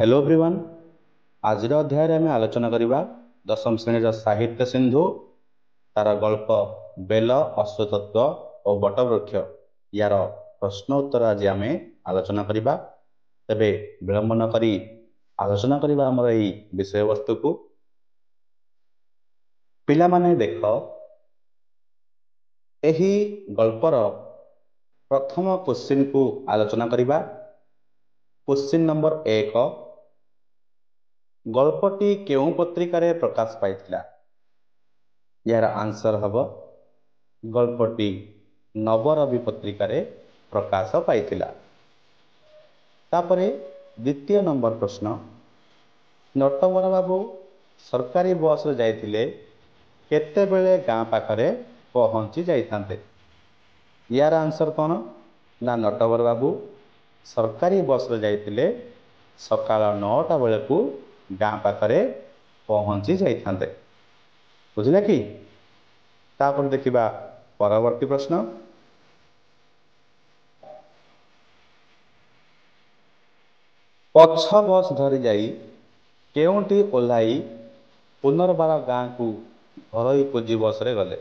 Hello everyone. आज अध्याय आम आलोचना करवा दशम श्रेणी साहित्य सिंधु तार गल्प बेल अश्वतत्व और बटवृक्ष यार प्रश्न उत्तर आज आम आलोचना करवा। तेबे विलंब न करी आलोचना करवा आमर यही विषय वस्तु को। पिला माने देख यही गल्पर प्रथम क्वेश्चन को आलोचना करवा। क्वेश्चन नंबर 1, गल्पटी केउं पत्रिकार प्रकाश पाइथिला? यार आंसर हम गल्पटी नवरवि पत्रिकार प्रकाश पाइथिला। तापरे द्वितीय नंबर प्रश्न, नटवर बाबू सरकारी बस रे जाइथिले केते बेले गाँ पाखरे पहुंची जाइथांते? यार आंसर कौन ना नटवर बाबू सरकारी बस रे जाइथिले सकाळ 9टा बेले को गाँ पाखरे पहुंची जाइथांते। बुझिले कि? तापर देखिबा परवर्ती प्रश्न, पछ बस धरी जाई केउंटी ओह्लाई पुनर्बार गाँ को घरोई पुंजी बस रे गले?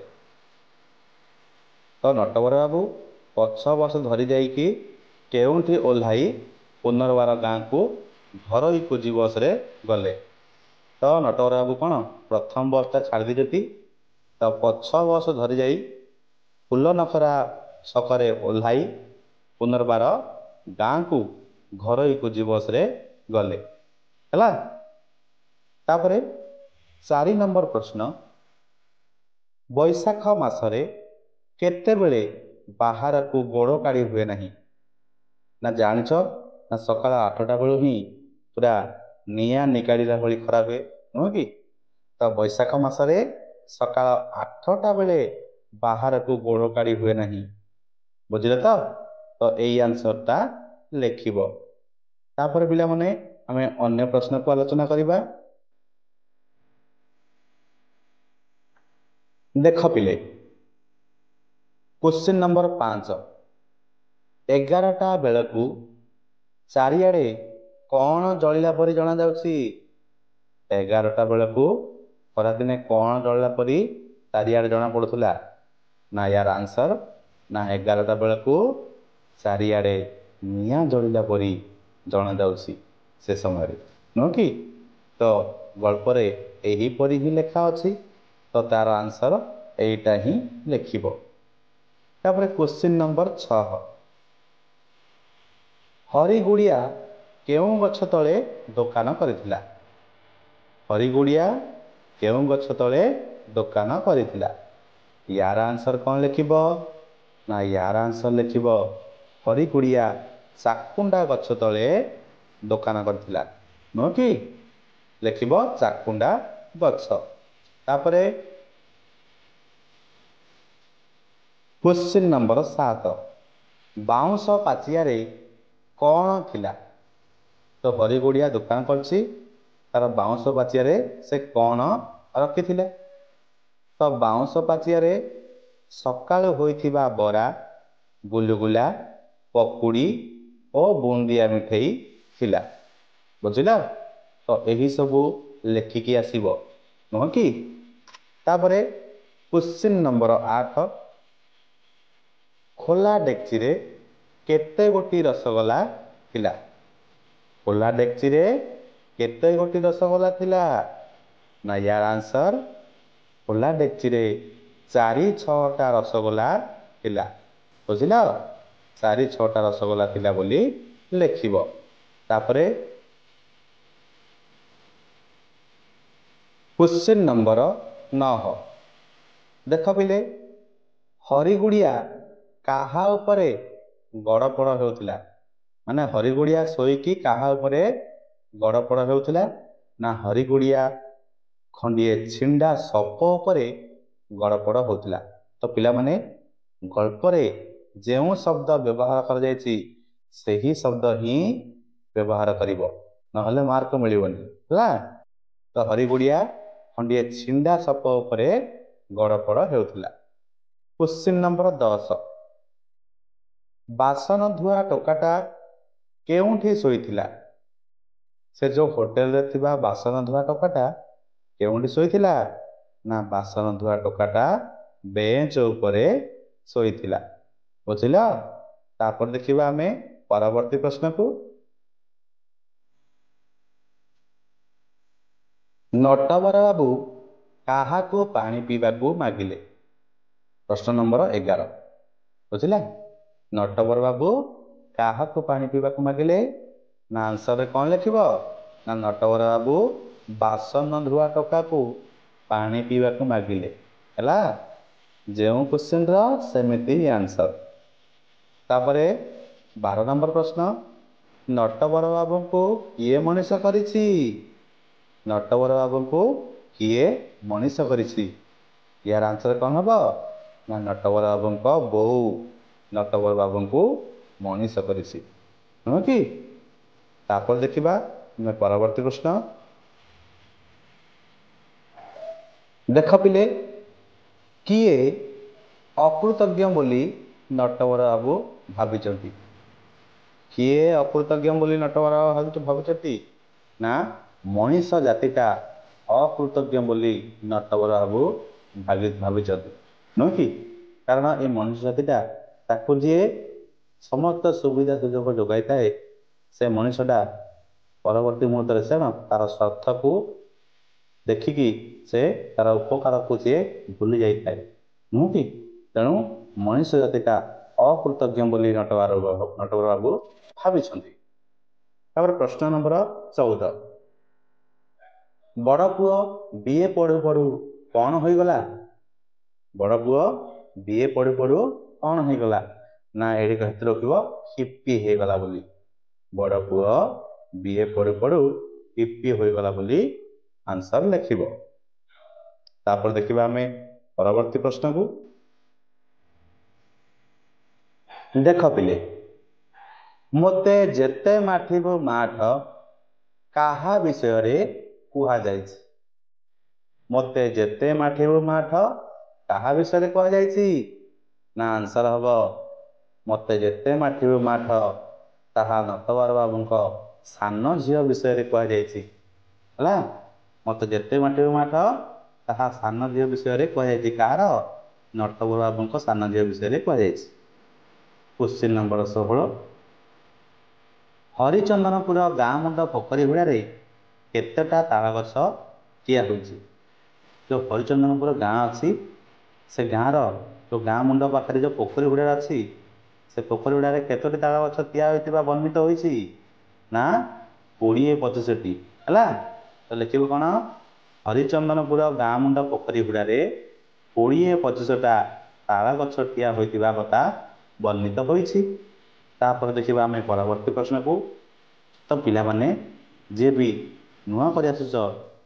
तो नटवर बाबू पछ बस धरी जाइकी केउंटी ओह्लाई पुनर्बार गाँ को घरोई पुंजी बस रे गले? तो नटवर बाबू कौन प्रथम बसटा छाड़ी देती, तो पछ बस धरी जाई फुल नखरा छकरे ओह्लाई पुनर्बार गाँ को घरोई पुंजी बस रे गले हैला। तापरे 4 नंबर प्रश्न, बैशाख मासरे केते बेले बाहर को गोड़ काढ़ी हुए नहीं? ना जानिछ ना सकाळ 8टा बेलू ही पूरा निया निकालिला भली खरा हुए नुह कि? तो बैशाख मासरे सकाळ 8टा बेले बाहर को गोड़ काढ़ी हुए नहीं। बुझिले तो? तो यही आंसरटा लिखिबो। तापर पिला माने आमे अन्य प्रश्न को आलोचना करिबा। देख पिले क्वेश्चन नंबर 5, 11टा बेलू चारिआडे कौन जलिला परी जना जाउछि? 11टा बेलू खरादिने कौन जलिला परी चारिआडे जना पड़ुथुला? ना यार आंसर ना 11टा बेलू चारिआडे निया जलिला परी जना जाउछि से समय नुह कि? तो गल्परे यही परी ही लेखा अछि, तो तार आंसर एटा ही लिखिबो। तापर क्वेश्चन नंबर 6, हरिगुड़िया केउं गछ तले दुकान करिथिला? हरिगुड़िया केउं गछ तले दुकान करिथिला? यार आंसर कौन लिखिबो? ना यार आंसर लिखिबो हरिगुड़िया चाकुंडा गछ तले दुकान करिथिला नुह कि? लिखिबो चाकुंडा गछ। तापरे क्वेश्चन नंबर 7, बाउंस पाचिया रे कौन थिला? तो हरिगुड़िया दुकान करछि तार बाउंस पाचिया रे से कौन रखिथिले? तो बाउंस पाचिया रे सकाळु होइथिबा बरा, गुलगुला, पकुड़ी और बुंदिया मिठाई थिला। बुझिला? तो यही सबू लेखिकी आसीबो नुह कि? तापरे क्वेश्चन नंबर 8, खोला डेक्ची रे केते गोटी रसगोला थिला? खोला डेक्ची रे केते गोटी रसगोला थिला? ना यार आंसर खोला डेक्ची रे 4-6टा रसगोला थिला। बुझिला? 4-6टा रसगोला थिला बोली लिखिबो। तापरे क्वेश्चन नंबर 9, देख पिले हरिगुड़िया काहा उपरे गड़पड़ होउथिला? माने हरिगुड़िया सोईकी काहा उपरे गड़पड़ होउथिला? ना हरिगुड़िया खंडिए छिंडा सप उपरे गड़पड़ होउथिला? तो पिला माने गल्परे जेउ शब्द व्यवहार कर जायछि सेही शब्द ही व्यवहार करिवो, नहले मार्क मिलिवनी ହେଲା। तो हरिगुड़िया खंडिए छिंडा सप उपरे गड़पड़ हेउथिला। क्वेश्चन नंबर 10, बासन धुआ टोकाटा केउंठी सोईथिला? ସେ ଯୋଉ ହୋଟେଲରେ ଥିବା ବାସନ ଧୁଆ ଟୋକାଟା କେଉଁଠି ଶୋଇଥିଲା? ନା ବାସନ ଧୁଆ ଟୋକାଟା ବେଞ୍ଚ ଉପରେ ଶୋଇଥିଲା। ବୁଝିଲ? ତାପରେ ଦେଖିବା ଆମେ ପରବର୍ତ୍ତୀ ପ୍ରଶ୍ନକୁ। ନଟବର ବାବୁ କାହାକୁ ପାଣି ପିଇବାକୁ ମାଗିଲେ? ପ୍ରଶ୍ନ ନମ୍ବର 11। ବୁଝିଲା? ନଟବର ବାବୁ କାହାକୁ ପାଣି ପିଇବାକୁ ମାଗିଲେ? ନା ଆନ୍ସରରେ କ'ଣ ଲେଖିବ? ନା ନଟବର ବାବୁ ବାସନ ଧୁଆ ଟୋକାକୁ ପାଣି ପିଇବାକୁ ମାଗିଲେ। ହେଲା? ଯେଉଁ କ୍ୱେଶ୍ଚିନ୍ର ସେମିତି ଆନ୍ସର। ତାପରେ 12 ନମ୍ବର ପ୍ରଶ୍ନ, ନଟବର ବାବୁଙ୍କୁ କିଏ ମଣିଷ କରିଛି? ନଟବର ବାବୁଙ୍କୁ କିଏ ମଣିଷ କରିଛି? ୟାର ଆନ୍ସର କ'ଣ ହବ? ନା ନଟବର ବାବୁଙ୍କ ବୋଉ ନଟବର ବାବୁଙ୍କୁ ମଣିଷ କରିଛି। ନୁହଁ କି? ତାପରେ ଦେଖିବା ଆମେ ପରବର୍ତ୍ତୀ ପ୍ରଶ୍ନ। ଦେଖ ପିଲେ, କିଏ ଅକୃତଜ୍ଞ ବୋଲି ନଟବର ବାବୁ ଭାବିଛନ୍ତି? କିଏ ଅକୃତଜ୍ଞ ବୋଲି ନଟବର ବାବୁ ଭାବିଛନ୍ତି? ନା ମଣିଷ ଜାତିଟା ଅକୃତଜ୍ଞ ବୋଲି ନଟବର ବାବୁ ଭାବିଛନ୍ତି। ନୁହେଁ କି? କାରଣ ଏ ମଣିଷ ଜାତିଟା ତାକୁ ଯିଏ ସମସ୍ତ ସୁବିଧା ସୁଯୋଗ ଯୋଗାଇଥାଏ, ସେ ମଣିଷଟା ପରବର୍ତ୍ତୀ ମୁହୂର୍ତ୍ତରେ ସେ ତାର ସ୍ୱାର୍ଥକୁ ଦେଖିକି ସେ ତାର ଉପକାରକୁ ସିଏ ଭୁଲି ଯାଇଥାଏ। ନୁହଁ କି? ତେଣୁ ମଣିଷ ଜାତିଟା ଅକୃତଜ୍ଞ ବୋଲି ନଟବର ବାବୁ ଭାବିଛନ୍ତି। ତାପରେ ପ୍ରଶ୍ନ ନମ୍ବର 14, ବଡ଼ ପୁଅ ବିଏ ପଢୁ ପଢୁ କ'ଣ ହୋଇଗଲା? ବଡ଼ ପୁଅ ବିଏ ପଢୁ ପଢୁ କ'ଣ ହେଇଗଲା? ନା ଏଠି କହିତେ ରଖିବ ହିପି ହେଇଗଲା ବୋଲି। ବଡ଼ ପୁଅ ବିଏ ପଢୁ ପଢୁ ହିପି ହୋଇଗଲା ବୋଲି ଆନ୍ସର ଲେଖିବ। ତାପରେ ଦେଖିବା ଆମେ ପରବର୍ତ୍ତୀ ପ୍ରଶ୍ନକୁ। ଦେଖ ପିଲେ, ମୋତେ ଯେତେ ମାଠିବୁ ମାଠ କାହା ବିଷୟରେ କୁହାଯାଇଛି? ମୋତେ ଯେତେ ମାଠିବୁ ମାଠ କାହା ବିଷୟରେ କୁହାଯାଇଛି? ନା ଆନ୍ସର ହବ ମୋତେ ଯେତେ ମାଠିବୁ ମାଠ ତାହା ନଟବର ବାବୁଙ୍କ ସାନ ଝିଅ ବିଷୟରେ କୁହାଯାଇଛି। ହେଲା? ମୋତେ ଯେତେ ମାଠିବୁ ମାଠ ତାହା ସାନ ଝିଅ ବିଷୟରେ କୁହାଯାଇଛି। କାହାର? ନଟବର ବାବୁଙ୍କ ସାନ ଝିଅ ବିଷୟରେ କୁହାଯାଇଛି। କ୍ୱେଶ୍ଚିନ୍ ନମ୍ବର 16, ହରିଚନ୍ଦନପୁର ଗାଁ ମୁଣ୍ଡ ପୋଖରୀ ହୁଡ଼ାରେ କେତେଟା ତାଳ ଗଛ ଠିଆ ହୋଇଛି? ଯେଉଁ ହରିଚନ୍ଦନପୁର ଗାଁ ଅଛି, ସେ ଗାଁର ଯେଉଁ ଗାଁ ମୁଣ୍ଡ ପାଖରେ ଯେଉଁ ପୋଖରୀ ହୁଡ଼ା ଅଛି, ସେ ପୋଖରୀ ହୁଡ଼ାରେ କେତୋଟି ତାଳ ଗଛ ଠିଆ ହୋଇଥିବା ବର୍ଣ୍ଣିତ ହୋଇଛି? ନା 20-25ଟି। ହେଲା? ତ ଲେଖିବୁ କ'ଣ? ହରିଚନ୍ଦନପୁର ଗାଁ ମୁଣ୍ଡ ପୋଖରୀ ହୁଡ଼ାରେ 20-25ଟା ତାଳ ଗଛ ଠିଆ ହୋଇଥିବା କଥା ବର୍ଣ୍ଣିତ ହୋଇଛି। ତାପରେ ଦେଖିବା ଆମେ ପରବର୍ତ୍ତୀ ପ୍ରଶ୍ନକୁ। ତ ପିଲାମାନେ ଯିଏ ବି ନୂଆ କରି ଆସୁଛ,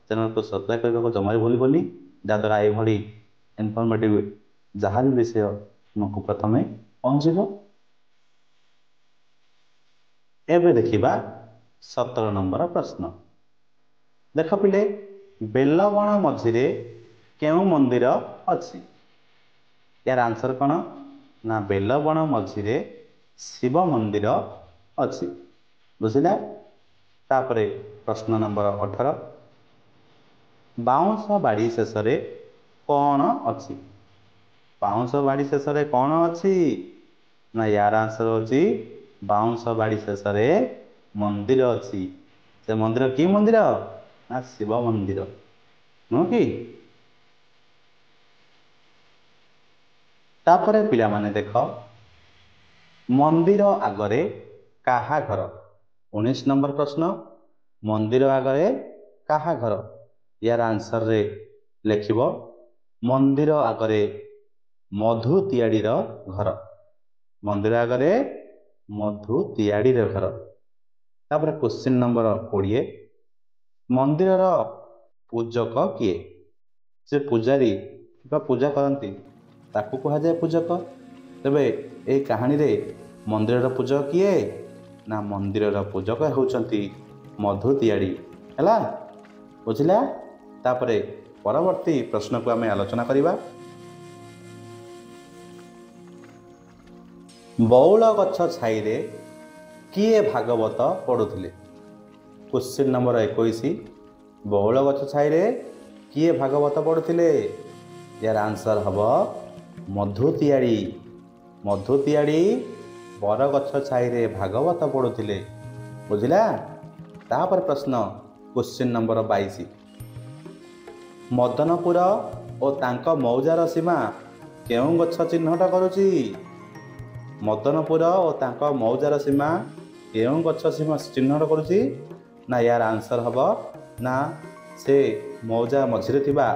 ଚ୍ୟାନେଲକୁ ସବସ୍କ୍ରାଇବ୍ କରିବାକୁ ଜମାରୁ ଭୁଲିବନି, ଯାହାଦ୍ୱାରା ଏଭଳି ଇନଫର୍ମେଟିଭ ଯାହା ବି ବିଷୟ ତୁମକୁ ପ୍ରଥମେ ପହଞ୍ଚିବ। ଏବେ ଦେଖିବା 17 ନମ୍ବର ପ୍ରଶ୍ନ। ଦେଖ ପିଲେ, ବେଲବଣ ମଝିରେ କେଉଁ ମନ୍ଦିର ଅଛି? ୟାର ଆନ୍ସର କ'ଣ? ନା ବେଲବଣ ମଝିରେ ଶିବ ମନ୍ଦିର ଅଛି। ବୁଝିଲା? ତାପରେ ପ୍ରଶ୍ନ ନମ୍ବର 18, ବାଉଁଶ ବାଡ଼ି ଶେଷରେ କ'ଣ ଅଛି? ବାଉଁଶ ବାଡ଼ି ଶେଷରେ କ'ଣ ଅଛି? ନା ୟାର ଆନ୍ସର ହେଉଛି ବାଉଁଶ ବାଡ଼ି ଶେଷରେ ମନ୍ଦିର ଅଛି। ସେ ମନ୍ଦିର କି ମନ୍ଦିର? ନା ଶିବ ମନ୍ଦିର। ନୁହଁ କି? ତାପରେ ପିଲାମାନେ ଦେଖ, ମନ୍ଦିର ଆଗରେ କାହା ଘର? 19 ନମ୍ବର ପ୍ରଶ୍ନ, ମନ୍ଦିର ଆଗରେ କାହା ଘର? ୟାର ଆନ୍ସରରେ ଲେଖିବ ମନ୍ଦିର ଆଗରେ ମଧୁ ତିଆଡ଼ିର ଘର। ମନ୍ଦିର ଆଗରେ ମଧୁ ତିଆଡ଼ିର ଘର। ତାପରେ କ୍ୱେଶ୍ଚିନ୍ ନମ୍ବର 20, ମନ୍ଦିରର ପୂଜକ କିଏ? ସେ ପୂଜାରୀ ବା ପୂଜା କରନ୍ତି ତାକୁ କୁହାଯାଏ ପୂଜକ। ତେବେ ଏହି କାହାଣୀରେ ମନ୍ଦିରର ପୂଜକ କିଏ? ନା ମନ୍ଦିରର ପୂଜକ ହେଉଛନ୍ତି ମଧୁ ତିଆଡ଼ି। ହେଲା? ବୁଝିଲା? ତାପରେ ପରବର୍ତ୍ତୀ ପ୍ରଶ୍ନକୁ ଆମେ ଆଲୋଚନା କରିବା। ବଉଳ ଗଛ ଛାଇରେ କିଏ ଭାଗବତ ପଢ଼ୁଥିଲେ? क्वेश्चन नंबर 21 बौल गछ छाई किए भागवत पढ़ुले यार आंसर हम मधुतियाड़ी मधुतियाड़ी बरगछ छाई भागवत पढ़ुले बुझला। तापर प्रश्न क्वेश्चन नंबर 22 मदनपुर और तांका मौजार सीमा केउं गछ चिन्हट करुची मदनपुर और तांका मौजार सीमा केउं गछ सीमा चिन्हट करुची ना यार आंसर हम ना से मौजा मझिरे थिबा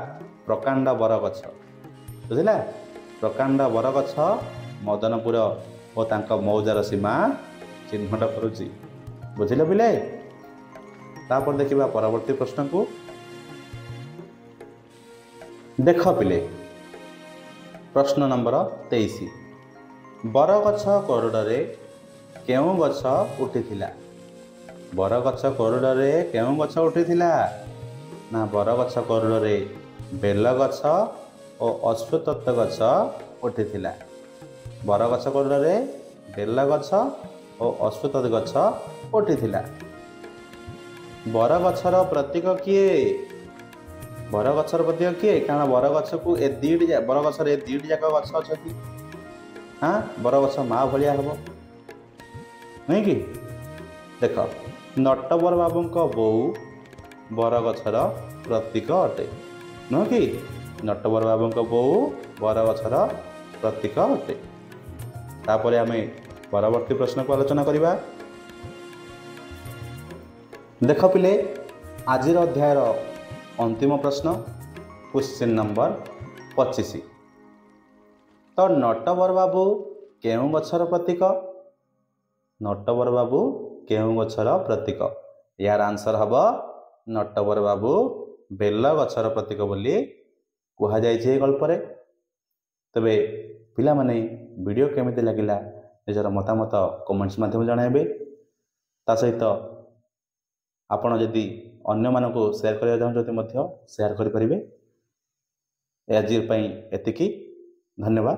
प्रकांड बरगछ बुझला। प्रकांड बरगछ मदनपुर और तांका मौजार सीमा चिन्हट करुची बुझिल पिले। तापर देखिबा परवर्ती प्रश्न को देख पिले। प्रश्न नंबर 23 बरगछ कोरडरे केउं गछ उठिथिला बरगछ कोरडरे केउं गछ उठिथिला ना बरगछ कोरडरे बेल गछ और अश्वत्थ गछ उठिथिला। बरगछ कोरडरे बेल गछ और अश्वत्थ गछ उठिथिला। बरगछर प्रतीक किए बरगछर प्रतीक किए कारण बरगछ को ए दीड बरगछर ए दीड जाक गछ अछि हाँ बरगछ माँ भलिया हम नहीं कि देख नटवर बाबूंक बोऊ बरगछर प्रतीक अटे नुह कि नटवर बाबूंक बोऊ बरगछर प्रतीक अटे। तापर आमे परवर्ती प्रश्न को आलोचना करिबा। देख पिले आज अध्यायर अंतिम प्रश्न क्वेश्चन नंबर 25 तो नटवर बाबू केउं गछर प्रतीक नटवर बाबू केउं गछर प्रतीक यार आंसर हम नटवर बाबू बेल गछर प्रतीक बोली कह जाए गल्प रे। तबे पिला माने वीडियो केमिति लागिला निजर मतामत कमेंट्स माध्यम जणाइबे। ता सहित आपण जदि अन्य मानको शेयर करबा चाहते मध्य शेयर करि परिबे। आज एतिकी धन्यवाद।